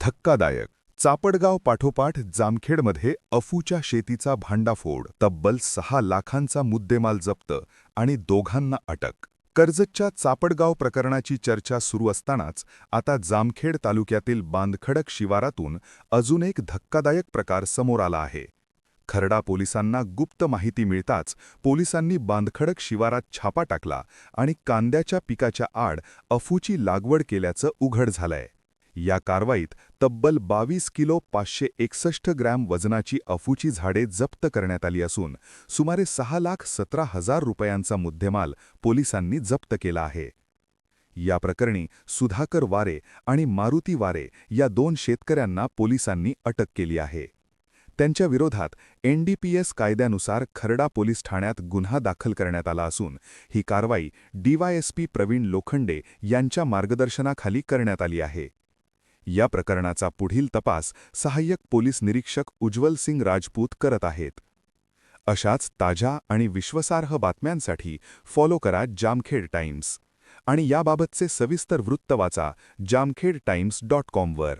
धक्कादायक. चापडगाव पाठोपाठ जामखेडमध्ये अफूच्या शेतीचा भांडाफोड, तब्बल 6 लाखांचा मुद्देमाल जप्त आणि दोघांना अटक. कर्जतच्या चापडगाव प्रकरणाची चर्चा सुरू असतानाच आता जामखेड तालुक्यातील बांधखडक शिवारातून अजून एक धक्कादायक प्रकार समोर आला आहे. खर्डा पोलिसांना गुप्त माहिती मिळताच पोलिसांनी बांधखडक शिवारात छापा टाकला आणि कांद्याच्या पिकाच्या आड अफूची लागवड केल्याचं उघड झालंय. या कारवाईत तब्बल 22 किलो 561 ग्रॅम वजनाची अफूची झाडे जप्त करण्यात आली असून सुमारे 6,17,000 रुपयांचा मुद्देमाल पोलिसांनी जप्त केला आहे. या प्रकरणी सुधाकर वारे आणि मारुती वारे या 2 शेतकऱ्यांना पोलिसांनी अटक केली आहे. त्यांच्या विरोधात NDPS कायद्यानुसार खर्डा पोलीस ठाण्यात गुन्हा दाखल करण्यात आला असून ही कारवाई DYSP प्रवीण लोखंडे यांच्या मार्गदर्शनाखाली करण्यात आली आहे. या प्रकरणाचा पुढील तपास सहाय्यक पोलीस निरीक्षक उज्ज्वल सिंग राजपूत करत आहेत. अशाच ताज्या आणि विश्वासार्ह बातम्यांसाठी फॉलो करा जामखेड टाइम्स आणि याबाबतचे सविस्तर वृत्त वाचा जामखेडटाइम्स.com वर.